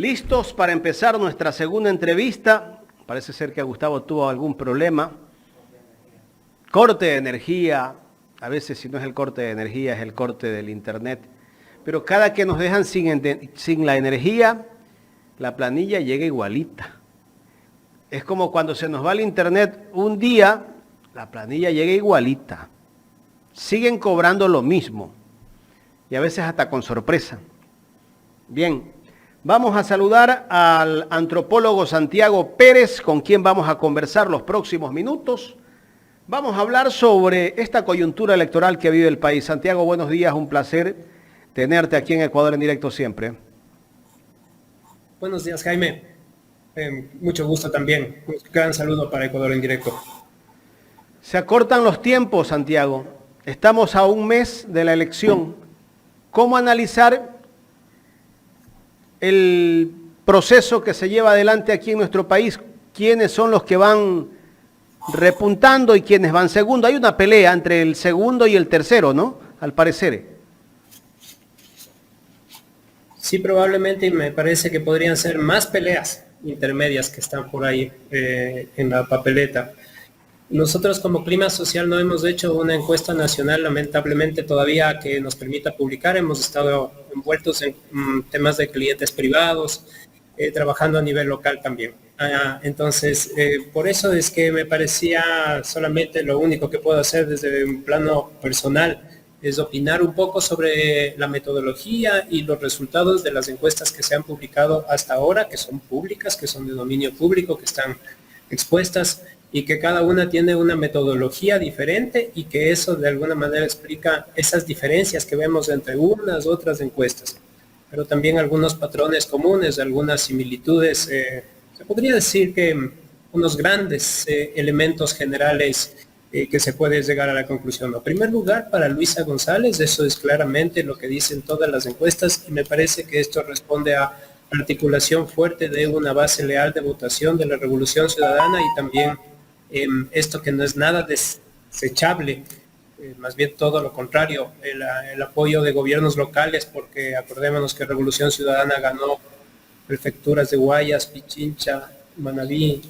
Listos para empezar nuestra segunda entrevista. Parece ser que Gustavo tuvo algún problema. Corte de energía. A veces si no es el corte de energía, es el corte del internet. Pero cada que nos dejan sin la energía, la planilla llega igualita. Es como cuando se nos va el internet un día, la planilla llega igualita. Siguen cobrando lo mismo. Y a veces hasta con sorpresa. Bien, vamos a saludar al antropólogo Santiago Pérez, con quien vamos a conversar los próximos minutos. Vamos a hablar sobre esta coyuntura electoral que vive el país. Santiago, buenos días, un placer tenerte aquí en Ecuador en directo siempre. Buenos días, Jaime. Mucho gusto también. Un gran saludo para Ecuador en directo. Se acortan los tiempos, Santiago. Estamos a un mes de la elección. ¿Cómo analizar el proceso que se lleva adelante aquí en nuestro país? ¿Quiénes son los que van repuntando y quiénes van segundo? Hay una pelea entre el segundo y el tercero, ¿no? Al parecer. Sí, probablemente, y me parece que podrían ser más peleas intermedias que están por ahí en la papeleta. Nosotros como Clima Social no hemos hecho una encuesta nacional, lamentablemente todavía, que nos permita publicar. Hemos estado envueltos en temas de clientes privados, trabajando a nivel local también. Entonces, por eso es que me parecía solamente lo único que puedo hacer desde un plano personal es opinar un poco sobre la metodología y los resultados de las encuestas que se han publicado hasta ahora, que son públicas, que son de dominio público, que están expuestas y que cada una tiene una metodología diferente y que eso de alguna manera explica esas diferencias que vemos entre unas u otras encuestas, pero también algunos patrones comunes, algunas similitudes. Se podría decir que unos grandes elementos generales que se puede llegar a la conclusión. En primer lugar, para Luisa González, eso es claramente lo que dicen todas las encuestas y me parece que esto responde a articulación fuerte de una base leal de votación de la Revolución Ciudadana y también esto que no es nada desechable, más bien todo lo contrario, el apoyo de gobiernos locales, porque acordémonos que Revolución Ciudadana ganó prefecturas de Guayas, Pichincha, Manabí,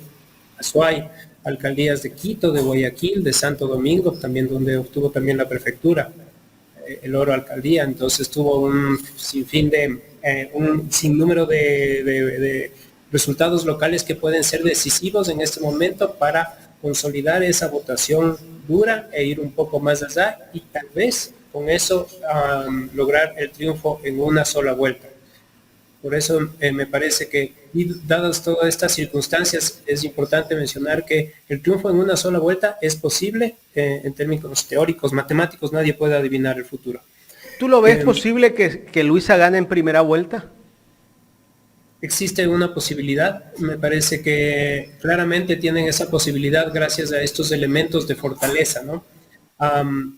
Azuay, alcaldías de Quito, de Guayaquil, de Santo Domingo, también donde obtuvo también la prefectura, el Oro Alcaldía. Entonces tuvo un sinnúmero de resultados locales que pueden ser decisivos en este momento para consolidar esa votación dura e ir un poco más allá y tal vez con eso lograr el triunfo en una sola vuelta. Por eso me parece que, dadas todas estas circunstancias, es importante mencionar que el triunfo en una sola vuelta es posible en términos teóricos, matemáticos. Nadie puede adivinar el futuro. ¿Tú lo ves posible que Luisa gane en primera vuelta? Existe una posibilidad. Me parece que claramente tienen esa posibilidad gracias a estos elementos de fortaleza, ¿no?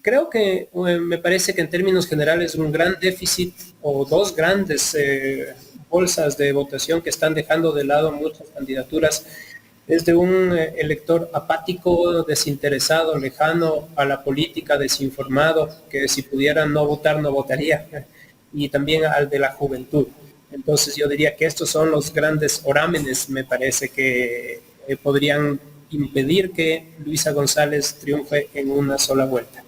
Creo que me parece que en términos generales un gran déficit o dos grandes bolsas de votación que están dejando de lado muchas candidaturas es de un elector apático, desinteresado, lejano a la política, desinformado, que si pudiera no votar, no votaría, y también al de la juventud. Entonces yo diría que estos son los grandes orámenes, me parece, que podrían impedir que Luisa González triunfe en una sola vuelta.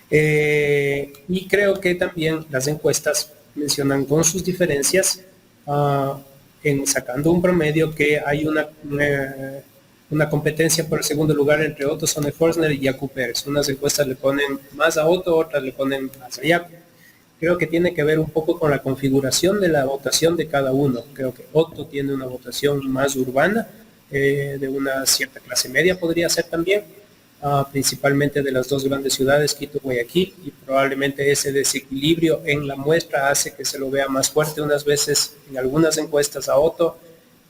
Y creo que también las encuestas mencionan con sus diferencias, en sacando un promedio, que hay una competencia por el segundo lugar entre Otto Sonnenfelsner y Yacu Pérez. Unas encuestas le ponen más a Otto, otras le ponen más a Yacu. Creo que tiene que ver un poco con la configuración de la votación de cada uno. Creo que Otto tiene una votación más urbana, de una cierta clase media podría ser también, principalmente de las dos grandes ciudades, Quito y Guayaquil, y probablemente ese desequilibrio en la muestra hace que se lo vea más fuerte unas veces en algunas encuestas a Otto,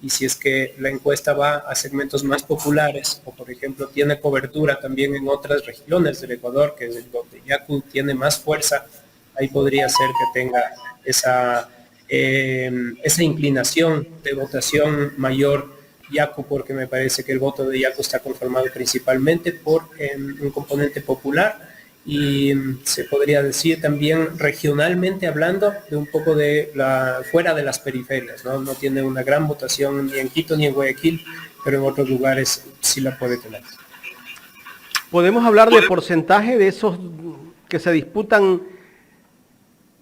y si es que la encuesta va a segmentos más populares, o por ejemplo tiene cobertura también en otras regiones del Ecuador, que es donde Yacu tiene más fuerza, ahí podría ser que tenga esa inclinación de votación mayor Yacu, porque me parece que el voto de Yacu está conformado principalmente por un componente popular y se podría decir también regionalmente hablando de un poco de fuera de las periferias, ¿no? No tiene una gran votación ni en Quito ni en Guayaquil, pero en otros lugares sí la puede tener. ¿Podemos hablar de porcentaje de esos que se disputan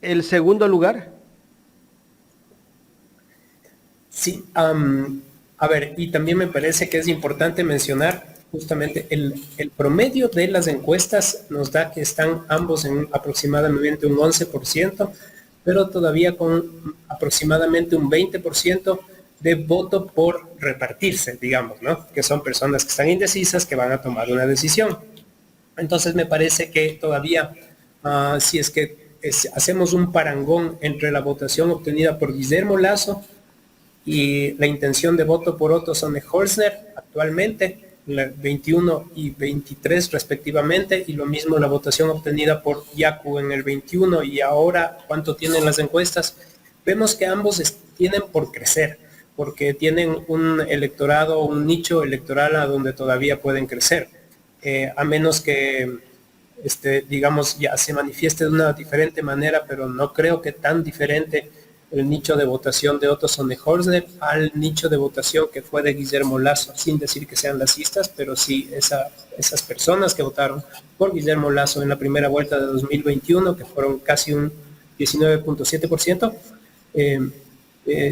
el segundo lugar? Sí, a ver, y también me parece que es importante mencionar justamente el promedio de las encuestas nos da que están ambos en aproximadamente un 11%, pero todavía con aproximadamente un 20% de voto por repartirse, digamos, ¿no? Que son personas que están indecisas, que van a tomar una decisión. Entonces me parece que todavía, si es que hacemos un parangón entre la votación obtenida por Guillermo Lasso y la intención de voto por Otto Sonnenholzner actualmente, 21 y 23 respectivamente, y lo mismo la votación obtenida por Yaku en el 21 y ahora cuánto tienen las encuestas, vemos que ambos tienen por crecer, porque tienen un electorado, un nicho electoral a donde todavía pueden crecer, a menos que digamos, ya se manifieste de una diferente manera, pero no creo que tan diferente el nicho de votación de Otto Sonnenholzner al nicho de votación que fue de Guillermo Lasso, sin decir que sean lacistas, pero sí esas personas que votaron por Guillermo Lasso en la primera vuelta de 2021, que fueron casi un 19.7%,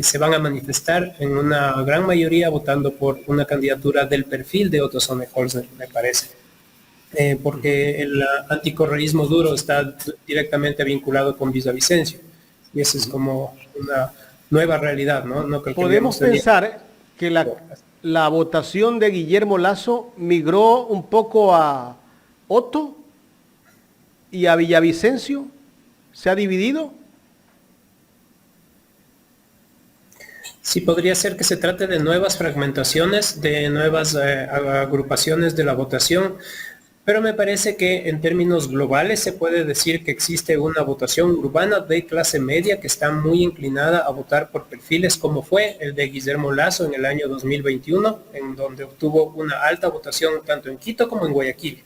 se van a manifestar en una gran mayoría votando por una candidatura del perfil de Otto Sonnenholzner, me parece. Porque el anticorreísmo duro está directamente vinculado con Villavicencio. Y eso es como una nueva realidad, ¿no? No creo que podemos pensar que la votación de Guillermo Lasso migró un poco a Otto y a Villavicencio. ¿Se ha dividido? Sí, podría ser que se trate de nuevas fragmentaciones, de nuevas agrupaciones de la votación. Pero me parece que en términos globales se puede decir que existe una votación urbana de clase media que está muy inclinada a votar por perfiles como fue el de Guillermo Lasso en el año 2021, en donde obtuvo una alta votación tanto en Quito como en Guayaquil,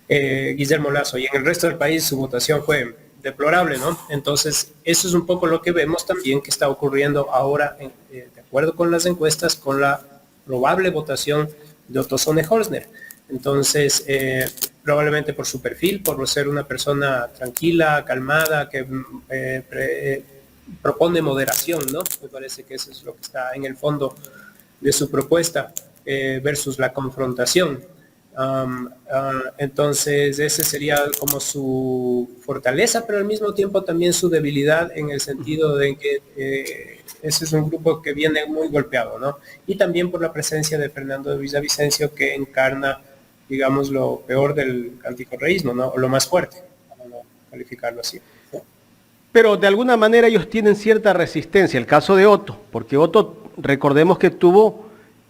Guillermo Lasso, y en el resto del país su votación fue deplorable, ¿no? Entonces, eso es un poco lo que vemos también que está ocurriendo ahora, de acuerdo con las encuestas, con la probable votación de Otto Sonnenholzner. Entonces, probablemente por su perfil, por ser una persona tranquila, calmada, que propone moderación, ¿no? Me parece que eso es lo que está en el fondo de su propuesta, versus la confrontación. Entonces, ese sería como su fortaleza, pero al mismo tiempo también su debilidad en el sentido de que ese es un grupo que viene muy golpeado, ¿no? Y también por la presencia de Fernando de Villavicencio, que encarna, digamos, lo peor del anticorreísmo, ¿no? O lo más fuerte, para no calificarlo así, ¿no? Pero de alguna manera ellos tienen cierta resistencia. El caso de Otto, porque Otto, recordemos que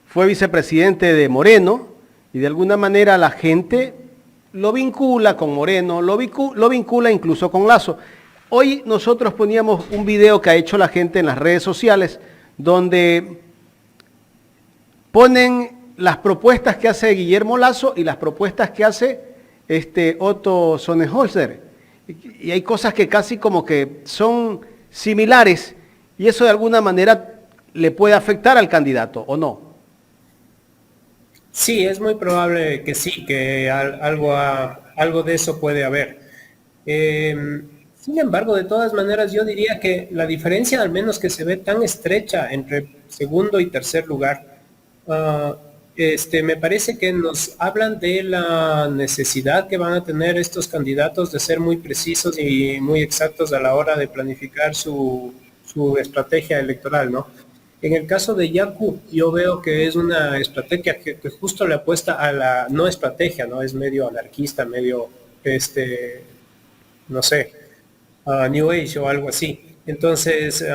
fue vicepresidente de Moreno, y de alguna manera la gente lo vincula con Moreno, lo vincula incluso con Lasso. Hoy nosotros poníamos un video que ha hecho la gente en las redes sociales, donde ponen las propuestas que hace Guillermo Lasso y las propuestas que hace Otto Sonnenholzner. Y hay cosas que casi como que son similares, y eso de alguna manera le puede afectar al candidato, ¿o no? Sí, es muy probable que sí, que algo de eso puede haber. Sin embargo, de todas maneras, yo diría que la diferencia, al menos que se ve tan estrecha entre segundo y tercer lugar, me parece que nos hablan de la necesidad que van a tener estos candidatos de ser muy precisos y muy exactos a la hora de planificar su estrategia electoral, ¿no? En el caso de Yaku, yo veo que es una estrategia que justo le apuesta a la no estrategia, ¿no? Es medio anarquista, medio, no sé, New Age o algo así. Entonces,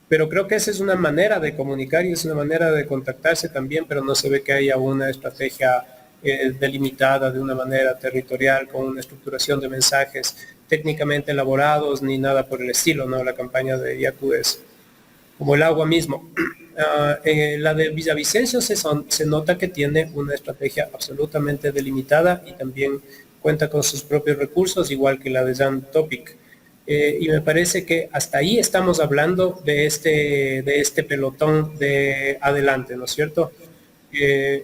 pero creo que esa es una manera de comunicar y es una manera de contactarse también, pero no se ve que haya una estrategia delimitada de una manera territorial, con una estructuración de mensajes técnicamente elaborados, ni nada por el estilo, ¿no? La campaña de Yaku es como el agua mismo. La de Villavicencio se nota que tiene una estrategia absolutamente delimitada y también cuenta con sus propios recursos, igual que la de Jan Topic. Y me parece que hasta ahí estamos hablando de este pelotón de adelante, ¿no es cierto?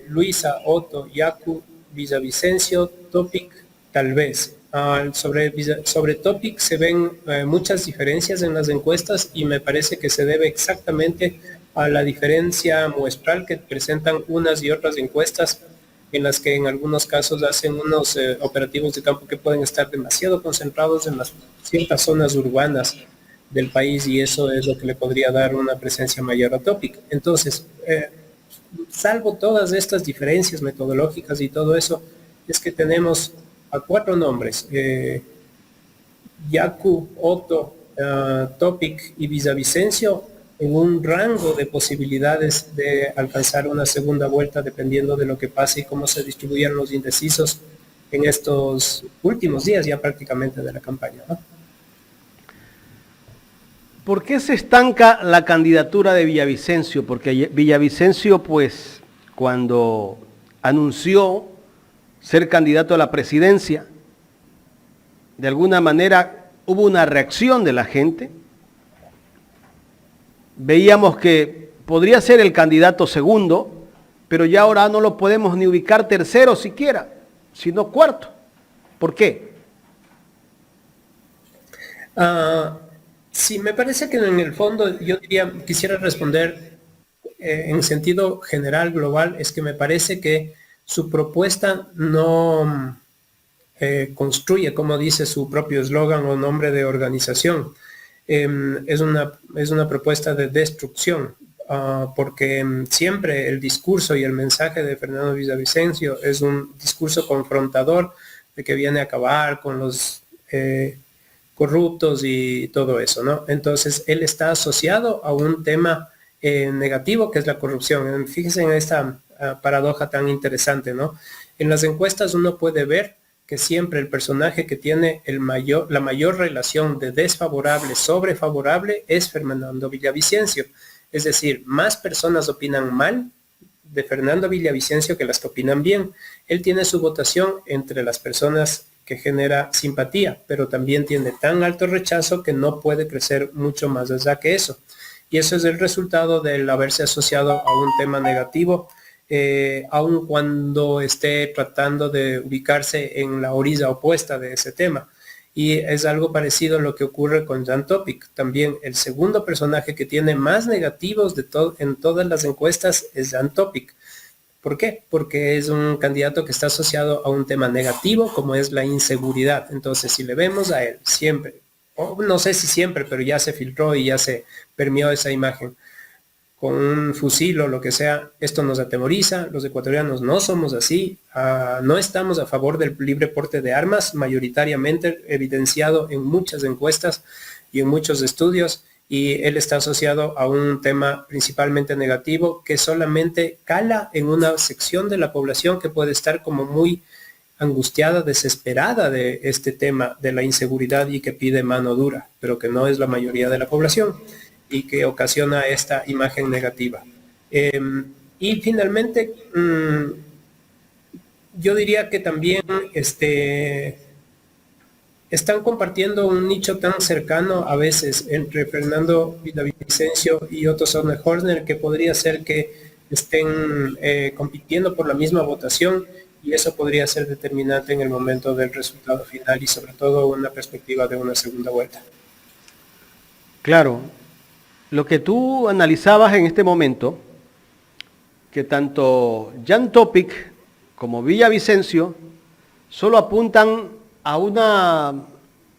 Luisa, Otto, Yaku, Villavicencio, Topic, tal vez. Sobre Topic se ven muchas diferencias en las encuestas y me parece que se debe exactamente a la diferencia muestral que presentan unas y otras encuestas, en las que en algunos casos hacen unos operativos de campo que pueden estar demasiado concentrados en las ciertas zonas urbanas del país, y eso es lo que le podría dar una presencia mayor a Topic. Entonces, salvo todas estas diferencias metodológicas y todo eso, es que tenemos a 4 nombres, Yaku, Otto, Topic y Villavicencio, en un rango de posibilidades de alcanzar una segunda vuelta, dependiendo de lo que pase y cómo se distribuyan los indecisos en estos últimos días ya prácticamente de la campaña, ¿no? ¿Por qué se estanca la candidatura de Villavicencio? Porque Villavicencio, pues, cuando anunció ser candidato a la presidencia, de alguna manera hubo una reacción de la gente. Veíamos que podría ser el candidato segundo, pero ya ahora no lo podemos ni ubicar tercero siquiera, sino cuarto. ¿Por qué? Sí, me parece que en el fondo yo quisiera responder en sentido general, global, es que me parece que su propuesta no construye, como dice su propio eslogan o nombre de organización. Es una propuesta de destrucción, porque siempre el discurso y el mensaje de Fernando Villavicencio es un discurso confrontador, de que viene a acabar con los corruptos y todo eso, ¿no? Entonces, él está asociado a un tema negativo, que es la corrupción. Fíjense en esta paradoja tan interesante, ¿no? En las encuestas uno puede ver que siempre el personaje que tiene la mayor relación de desfavorable sobre favorable es Fernando Villavicencio. Es decir, más personas opinan mal de Fernando Villavicencio que las que opinan bien. Él tiene su votación entre las personas que genera simpatía, pero también tiene tan alto rechazo que no puede crecer mucho más allá que eso. Y eso es el resultado del haberse asociado a un tema negativo, aun cuando esté tratando de ubicarse en la orilla opuesta de ese tema. Y es algo parecido a lo que ocurre con Jan Topic. También el segundo personaje que tiene más negativos en todas las encuestas es Jan Topic. ¿Por qué? Porque es un candidato que está asociado a un tema negativo, como es la inseguridad. Entonces, si le vemos a él siempre, o no sé si siempre, pero ya se filtró y ya se permeó esa imagen, con un fusil o lo que sea, esto nos atemoriza. Los ecuatorianos no somos así, no estamos a favor del libre porte de armas, mayoritariamente evidenciado en muchas encuestas y en muchos estudios, y él está asociado a un tema principalmente negativo que solamente cala en una sección de la población que puede estar como muy angustiada, desesperada de este tema de la inseguridad y que pide mano dura, pero que no es la mayoría de la población y que ocasiona esta imagen negativa. Y finalmente, yo diría que también están compartiendo un nicho tan cercano a veces entre Fernando Villavicencio y Otto Sonnenhorner, que podría ser que estén compitiendo por la misma votación, y eso podría ser determinante en el momento del resultado final y sobre todo una perspectiva de una segunda vuelta. Claro, lo que tú analizabas en este momento, que tanto Jan Topic como Villavicencio solo apuntan a una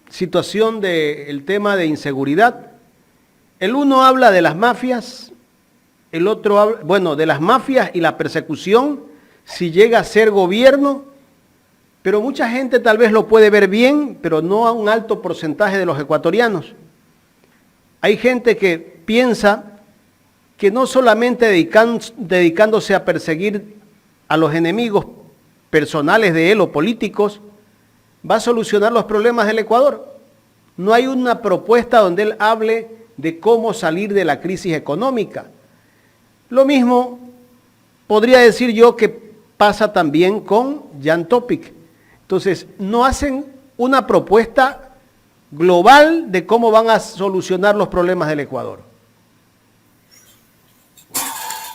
situación del tema de inseguridad. El uno habla de las mafias, el otro habla, bueno, de las mafias y la persecución si llega a ser gobierno, pero mucha gente tal vez lo puede ver bien, pero no a un alto porcentaje de los ecuatorianos. Hay gente que piensa que no solamente dedicándose a perseguir a los enemigos personales de él o políticos, va a solucionar los problemas del Ecuador. No hay una propuesta donde él hable de cómo salir de la crisis económica. Lo mismo podría decir yo que pasa también con Jan Topic. Entonces, no hacen una propuesta global de cómo van a solucionar los problemas del Ecuador.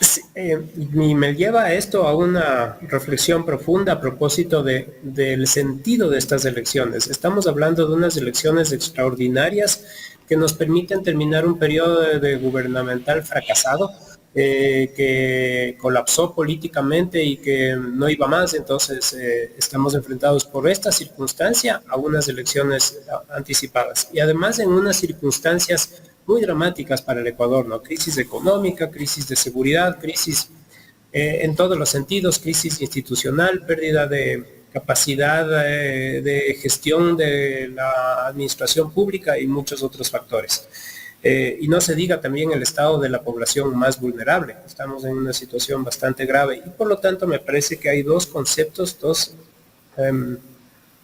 Sí, y me lleva esto a una reflexión profunda a propósito del sentido de estas elecciones. Estamos hablando de unas elecciones extraordinarias que nos permiten terminar un periodo de gubernamental fracasado, que colapsó políticamente y que no iba más. Entonces estamos enfrentados por esta circunstancia a unas elecciones anticipadas y además en unas circunstancias muy dramáticas para el Ecuador, ¿no? Crisis económica, crisis de seguridad, crisis en todos los sentidos, crisis institucional, pérdida de capacidad de gestión de la administración pública y muchos otros factores. Y no se diga también el estado de la población más vulnerable. Estamos en una situación bastante grave y por lo tanto me parece que hay dos conceptos,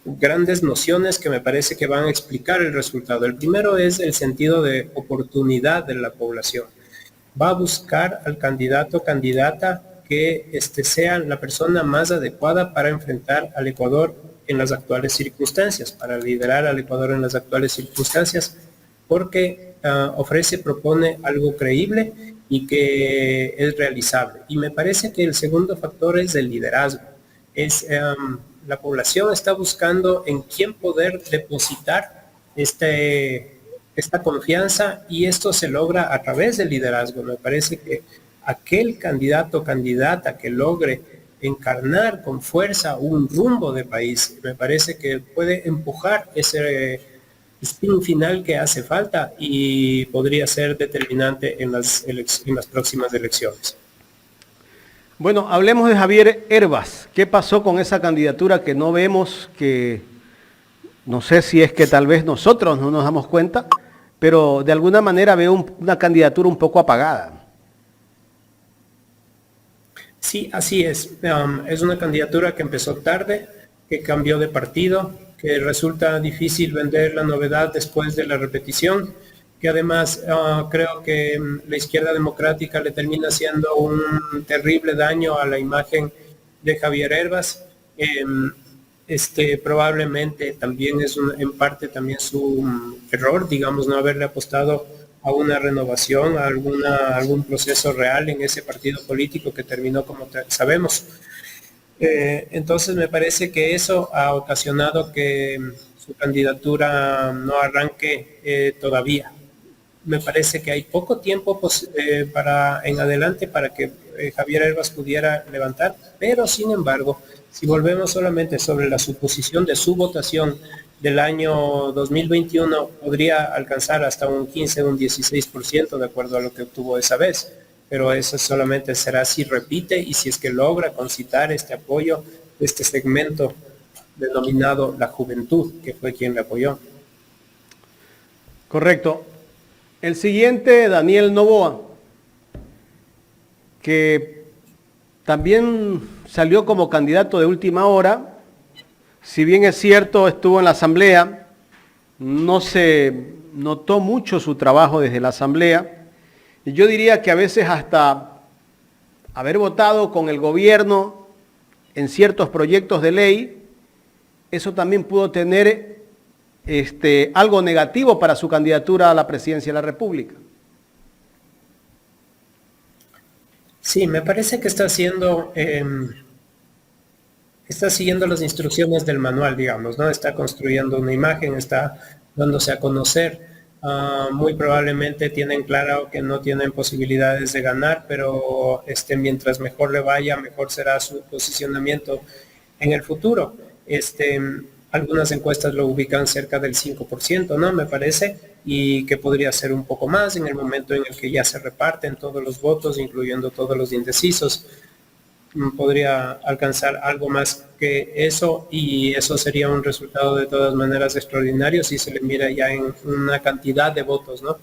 grandes nociones que me parece que van a explicar el resultado. El primero es el sentido de oportunidad de la población. Va a buscar al candidato o candidata que sea la persona más adecuada para enfrentar al Ecuador en las actuales circunstancias, para liderar al Ecuador en las actuales circunstancias, porque propone algo creíble y que es realizable. Y me parece que el segundo factor es el liderazgo. La población está buscando en quién poder depositar esta confianza y esto se logra a través del liderazgo. Me parece que aquel candidato o candidata que logre encarnar con fuerza un rumbo de país, me parece que puede empujar ese spin final que hace falta y podría ser determinante en las próximas elecciones. Bueno, hablemos de Javier Hervas. ¿Qué pasó con esa candidatura que no vemos, que no sé si es que tal vez nosotros no nos damos cuenta, pero de alguna manera veo una candidatura un poco apagada? Sí, así es. Es una candidatura que empezó tarde, que cambió de partido, que resulta difícil vender la novedad después de la repetición, que además creo que la izquierda democrática le termina haciendo un terrible daño a la imagen de Javier Hervas. Probablemente también es en parte también su error, digamos, no haberle apostado a una renovación, a algún proceso real en ese partido político que terminó como sabemos. Entonces me parece que eso ha ocasionado que su candidatura no arranque todavía. Me parece que hay poco tiempo en adelante para que Javier Hervas pudiera levantar, pero sin embargo, si volvemos solamente sobre la suposición de su votación del año 2021, podría alcanzar hasta un 15 o un 16% de acuerdo a lo que obtuvo esa vez, pero eso solamente será si repite y si es que logra concitar este apoyo de este segmento denominado la juventud, que fue quien le apoyó. Correcto. El siguiente, Daniel Noboa, que también salió como candidato de última hora. Si bien es cierto, estuvo en la asamblea, no se notó mucho su trabajo desde la asamblea. Y yo diría que a veces hasta haber votado con el gobierno en ciertos proyectos de ley, eso también pudo tener algo negativo para su candidatura a la presidencia de la República. Sí, me parece que está siguiendo las instrucciones del manual, digamos, ¿no? Está construyendo una imagen, está dándose a conocer. Muy probablemente tienen claro que no tienen posibilidades de ganar, pero mientras mejor le vaya, mejor será su posicionamiento en el futuro. Algunas encuestas lo ubican cerca del 5%, ¿no? Me parece, y que podría ser un poco más en el momento en el que ya se reparten todos los votos, incluyendo todos los indecisos. Podría alcanzar algo más que eso y eso sería un resultado de todas maneras extraordinario si se le mira ya en una cantidad de votos, ¿no?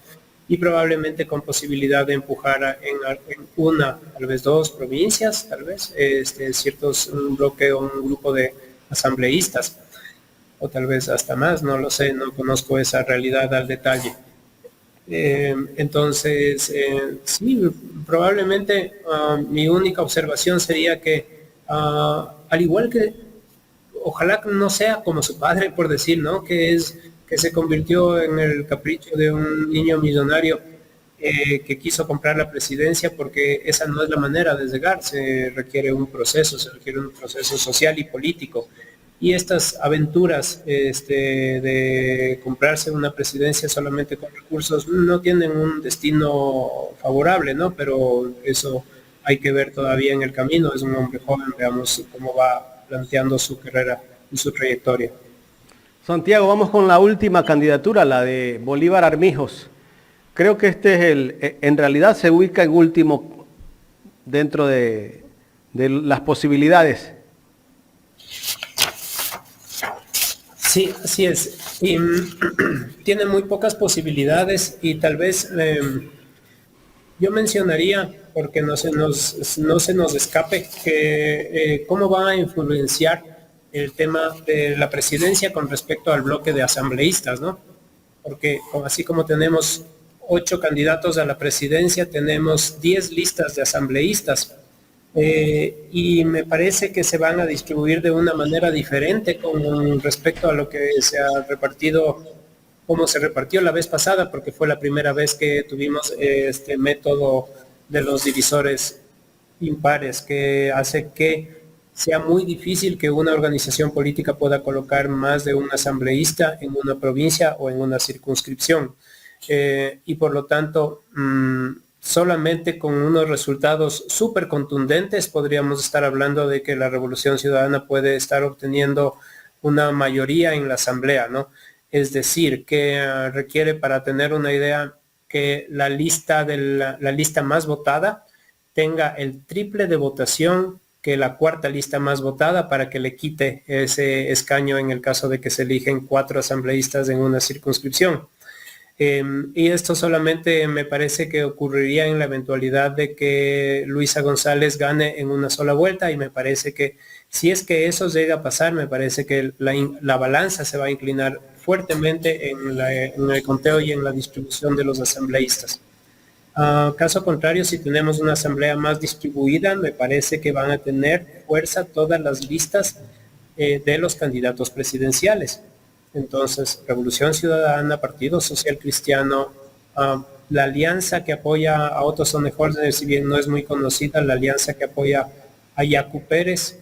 Y probablemente con posibilidad de empujar en una, tal vez dos provincias, tal vez, un bloque o un grupo de asambleístas, o tal vez hasta más, no lo sé, no conozco esa realidad al detalle. Entonces, sí, probablemente mi única observación sería que al igual que ojalá no sea como su padre, por decir, ¿no? Que se convirtió en el capricho de un niño millonario que quiso comprar la presidencia, porque esa no es la manera de llegar. Se requiere un proceso social y político. Y estas aventuras de comprarse una presidencia solamente con recursos no tienen un destino favorable, ¿no? Pero eso hay que ver todavía en el camino. Es un hombre joven, veamos cómo va planteando su carrera y su trayectoria. Santiago, vamos con la última candidatura, la de Bolívar Armijos. Creo que este es en realidad se ubica en último dentro de las posibilidades. Sí, así es. Y tiene muy pocas posibilidades y tal vez yo mencionaría, porque no se nos escape, que cómo va a influenciar el tema de la presidencia con respecto al bloque de asambleístas, ¿no? Porque así como tenemos 8 candidatos a la presidencia, tenemos 10 listas de asambleístas. Y me parece que se van a distribuir de una manera diferente con respecto a lo que se ha repartido, como se repartió la vez pasada, porque fue la primera vez que tuvimos este método de los divisores impares, que hace que sea muy difícil que una organización política pueda colocar más de un asambleísta en una provincia o en una circunscripción. Y por lo tanto, solamente con unos resultados súper contundentes podríamos estar hablando de que la Revolución Ciudadana puede estar obteniendo una mayoría en la Asamblea, ¿no? Es decir, que requiere, para tener una idea, que la lista más votada tenga el triple de votación que la cuarta lista más votada para que le quite ese escaño en el caso de que se eligen 4 asambleístas en una circunscripción. Y esto solamente me parece que ocurriría en la eventualidad de que Luisa González gane en una sola vuelta, y me parece que si es que eso llega a pasar, me parece que la balanza se va a inclinar fuertemente en el conteo y en la distribución de los asambleístas. Caso contrario, si tenemos una asamblea más distribuida, me parece que van a tener fuerza todas las listas de los candidatos presidenciales. Entonces, Revolución Ciudadana, Partido Social Cristiano, la alianza que apoya a Otto Sonnenholzer, si bien no es muy conocida, la alianza que apoya a Yacu Pérez,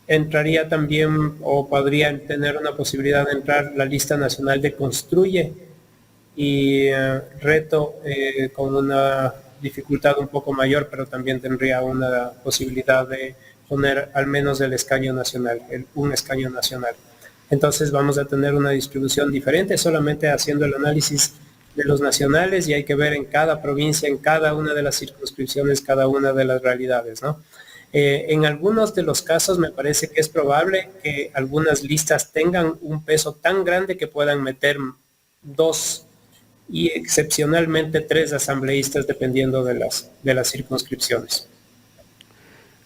entraría también, o podría tener una posibilidad de entrar, la lista nacional de Construye, y Reto con una dificultad un poco mayor, pero también tendría una posibilidad de poner al menos el escaño nacional, un escaño nacional. Entonces vamos a tener una distribución diferente, solamente haciendo el análisis de los nacionales, y hay que ver en cada provincia, en cada una de las circunscripciones, cada una de las realidades, ¿no? En algunos de los casos me parece que es probable que algunas listas tengan un peso tan grande que puedan meter 2 y excepcionalmente 3 asambleístas dependiendo de las circunscripciones.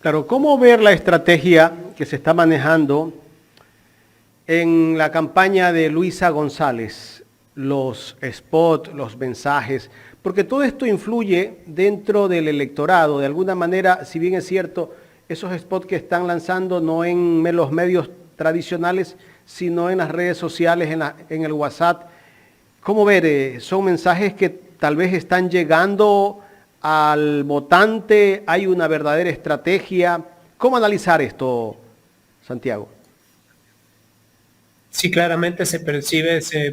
Claro, ¿cómo ver la estrategia que se está manejando en la campaña de Luisa González? Los spots, los mensajes, porque todo esto influye dentro del electorado. De alguna manera, si bien es cierto, esos spots que están lanzando no en los medios tradicionales, sino en las redes sociales, en el WhatsApp. ¿Cómo ver? Son mensajes que tal vez están llegando al votante, hay una verdadera estrategia. ¿Cómo analizar esto, Santiago? Sí, claramente se percibe, se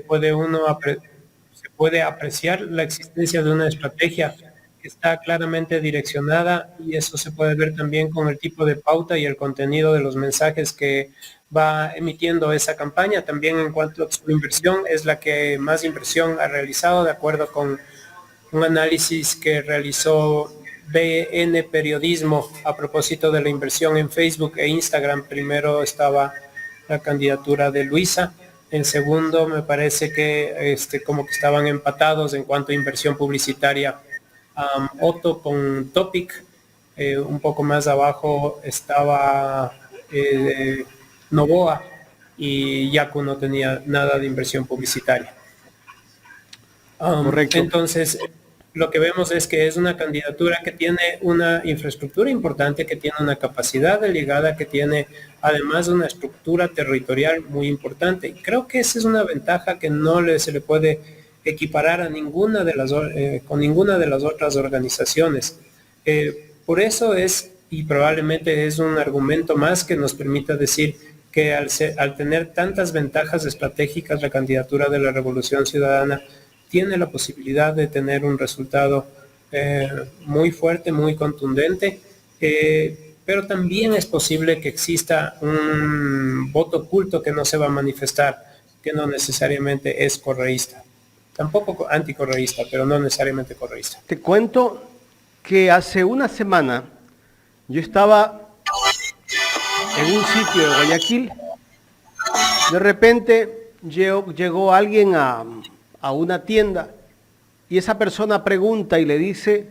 puede apreciar la existencia de una estrategia que está claramente direccionada, y eso se puede ver también con el tipo de pauta y el contenido de los mensajes que va emitiendo esa campaña. También en cuanto a su inversión, es la que más inversión ha realizado, de acuerdo con un análisis que realizó BN Periodismo a propósito de la inversión en Facebook e Instagram. Primero estaba la candidatura de Luisa, en segundo me parece que como que estaban empatados en cuanto a inversión publicitaria, Otto con Topic, un poco más abajo estaba Novoa, y Yacu no tenía nada de inversión publicitaria. Correcto. Entonces, lo que vemos es que es una candidatura que tiene una infraestructura importante, que tiene una capacidad de llegada, que tiene además una estructura territorial muy importante. Y creo que esa es una ventaja que se le puede equiparar a ninguna de con ninguna de las otras organizaciones. Por eso es, y probablemente es un argumento más que nos permita decir que al tener tantas ventajas estratégicas, la candidatura de la Revolución Ciudadana tiene la posibilidad de tener un resultado muy fuerte, muy contundente, pero también es posible que exista un voto oculto que no se va a manifestar, que no necesariamente es correísta. Tampoco anticorreísta, pero no necesariamente correísta. Te cuento que hace una semana yo estaba en un sitio de Guayaquil. De repente llegó alguien a una tienda y esa persona pregunta y le dice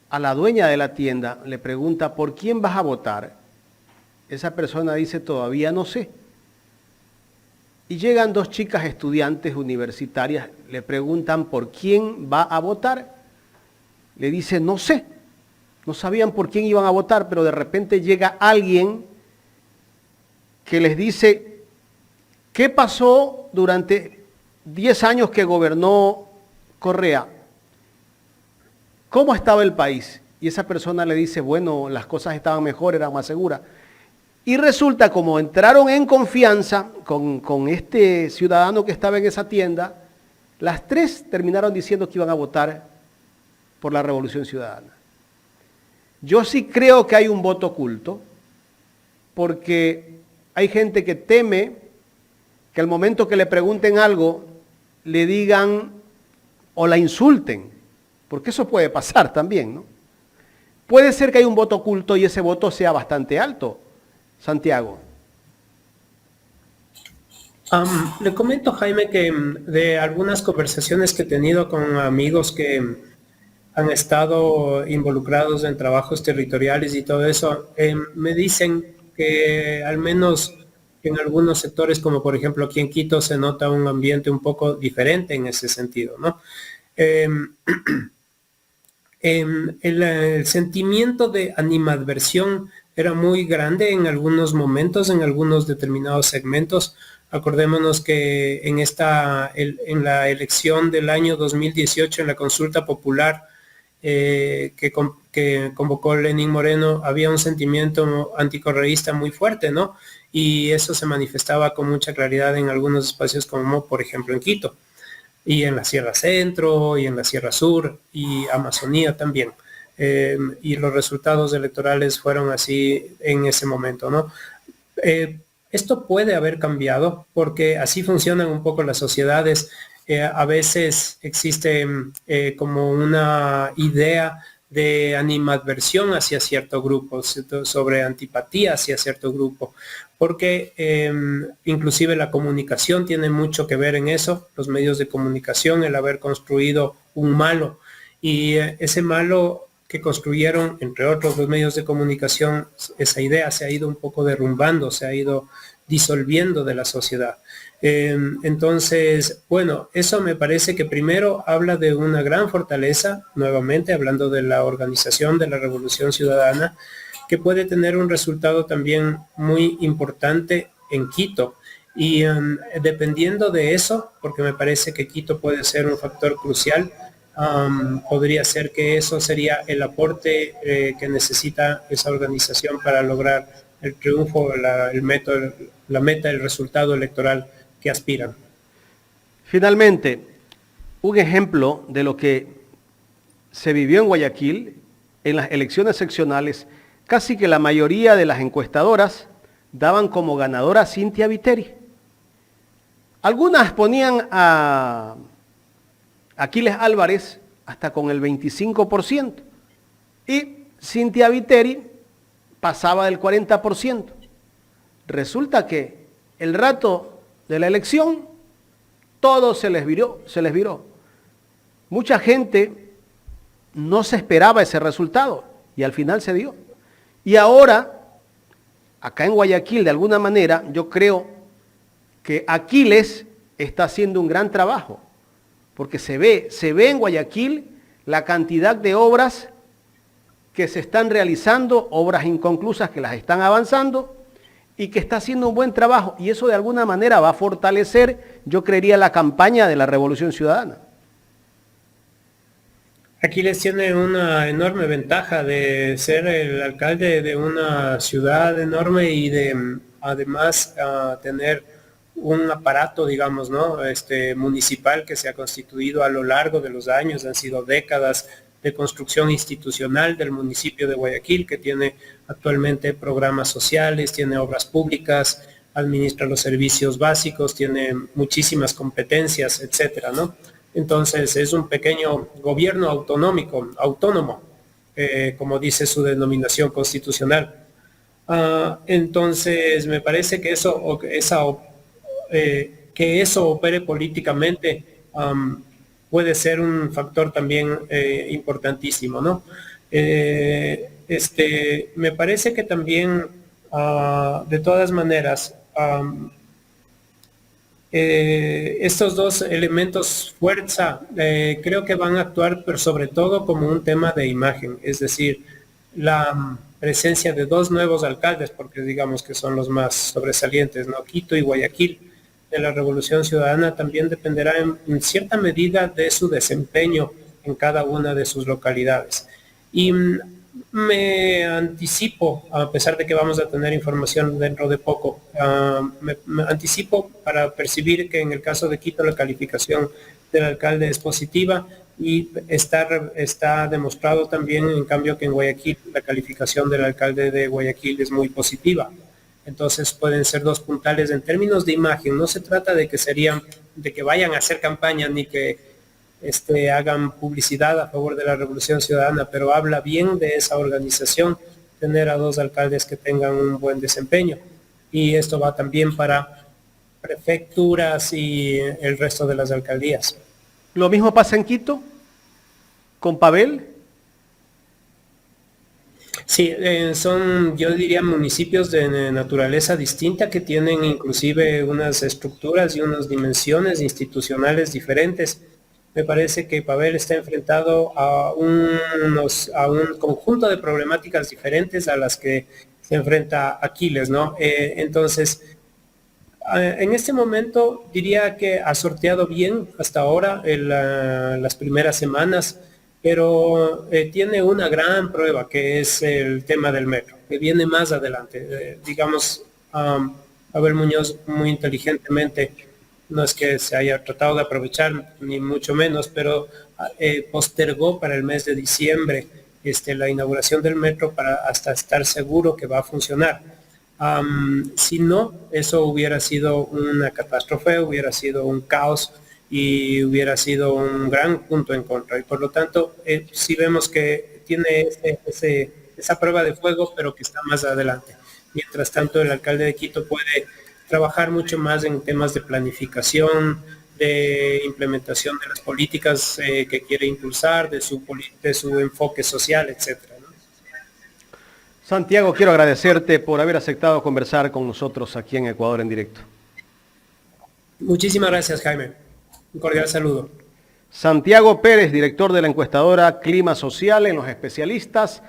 a la dueña de la tienda, le pregunta, ¿por quién vas a votar? Esa persona dice, todavía no sé. Y llegan dos chicas estudiantes universitarias, le preguntan, ¿por quién va a votar? Le dice, no sé. No sabían por quién iban a votar, pero de repente llega alguien que les dice, ¿qué pasó durante 10 años que gobernó Correa? ¿Cómo estaba el país? Y esa persona le dice, bueno, las cosas estaban mejor, eran más seguras. Y resulta, como entraron en confianza con este ciudadano que estaba en esa tienda, las tres terminaron diciendo que iban a votar por la Revolución Ciudadana. Yo sí creo que hay un voto oculto, porque hay gente que teme que al momento que le pregunten algo, le digan o la insulten, porque eso puede pasar también, ¿no? Puede ser que hay un voto oculto y ese voto sea bastante alto, Santiago. Le comento, Jaime, que de algunas conversaciones que he tenido con amigos que han estado involucrados en trabajos territoriales y todo eso, me dicen que al menos en algunos sectores, como por ejemplo aquí en Quito, se nota un ambiente un poco diferente en ese sentido, ¿no? El sentimiento de animadversión era muy grande en algunos momentos, en algunos determinados segmentos. Acordémonos que en la elección del año 2018, en la consulta popular que convocó Lenín Moreno, había un sentimiento anticorreísta muy fuerte, ¿no? Y eso se manifestaba con mucha claridad en algunos espacios, como por ejemplo en Quito, y en la Sierra Centro, y en la Sierra Sur, y Amazonía también. Y los resultados electorales fueron así en ese momento, ¿no? Esto puede haber cambiado porque así funcionan un poco las sociedades. A veces existe como una idea de animadversión hacia cierto grupo, sobre antipatía hacia cierto grupo, porque inclusive la comunicación tiene mucho que ver en eso, los medios de comunicación, el haber construido un malo, y ese malo que construyeron, entre otros los medios de comunicación, esa idea se ha ido un poco derrumbando, se ha ido disolviendo de la sociedad. Entonces, bueno, eso me parece que primero habla de una gran fortaleza, nuevamente hablando de la organización de la Revolución Ciudadana, que puede tener un resultado también muy importante en Quito. Y dependiendo de eso, porque me parece que Quito puede ser un factor crucial, podría ser que eso sería el aporte que necesita esa organización para lograr el triunfo, la meta, el resultado electoral que aspiran. Finalmente, un ejemplo de lo que se vivió en Guayaquil en las elecciones seccionales, casi que la mayoría de las encuestadoras daban como ganadora a Cynthia Viteri. Algunas ponían a Aquiles Álvarez hasta con el 25% y Cynthia Viteri pasaba del 40%. Resulta que el rato de la elección todo se les viró. Mucha gente no se esperaba ese resultado y al final se dio. Y ahora, acá en Guayaquil, de alguna manera, yo creo que Aquiles está haciendo un gran trabajo, porque se ve en Guayaquil la cantidad de obras que se están realizando, obras inconclusas que las están avanzando y que está haciendo un buen trabajo, y eso de alguna manera va a fortalecer, yo creería, la campaña de la Revolución Ciudadana. Aquiles tiene una enorme ventaja de ser el alcalde de una ciudad enorme y de además tener un aparato, digamos, ¿no? Municipal que se ha constituido a lo largo de los años, han sido décadas de construcción institucional del municipio de Guayaquil, que tiene actualmente programas sociales, tiene obras públicas, administra los servicios básicos, tiene muchísimas competencias, etcétera, ¿no? Entonces es un pequeño gobierno autónomo, como dice su denominación constitucional. Entonces me parece que que eso opere políticamente puede ser un factor también importantísimo, ¿no? Me parece que también, de todas maneras, estos dos elementos fuerza creo que van a actuar, pero sobre todo como un tema de imagen, es decir, la presencia de dos nuevos alcaldes, porque digamos que son los más sobresalientes, ¿no? Quito y Guayaquil, de la Revolución Ciudadana, también dependerá en cierta medida de su desempeño en cada una de sus localidades. Y me anticipo, a pesar de que vamos a tener información dentro de poco, me anticipo para percibir que en el caso de Quito la calificación del alcalde es positiva, y está demostrado también, en cambio, que en Guayaquil la calificación del alcalde de Guayaquil es muy positiva. Entonces pueden ser dos puntales en términos de imagen. No se trata de que vayan a hacer campaña ni que hagan publicidad a favor de la Revolución Ciudadana, pero habla bien de esa organización tener a dos alcaldes que tengan un buen desempeño. Y esto va también para prefecturas y el resto de las alcaldías. Lo mismo pasa en Quito, con Pavel. Sí, son, yo diría, municipios de naturaleza distinta que tienen inclusive unas estructuras y unas dimensiones institucionales diferentes. Me parece que Pavel está enfrentado a un conjunto de problemáticas diferentes a las que se enfrenta Aquiles, ¿no? Entonces, en este momento diría que ha sorteado bien hasta ahora las primeras semanas, pero tiene una gran prueba que es el tema del metro, que viene más adelante. Digamos, Abel Muñoz muy inteligentemente, no es que se haya tratado de aprovechar, ni mucho menos, pero postergó para el mes de diciembre la inauguración del metro para hasta estar seguro que va a funcionar. Si no, eso hubiera sido una catástrofe, hubiera sido un caos y hubiera sido un gran punto en contra. Y por lo tanto, sí vemos que tiene esa prueba de fuego, pero que está más adelante. Mientras tanto, el alcalde de Quito puede trabajar mucho más en temas de planificación, de implementación de las políticas que quiere impulsar, de su enfoque social, etcétera, ¿no? Santiago, quiero agradecerte por haber aceptado conversar con nosotros aquí en Ecuador en directo. Muchísimas gracias, Jaime. Un cordial saludo. Santiago Pérez, director de la encuestadora Clima Social en Los Especialistas.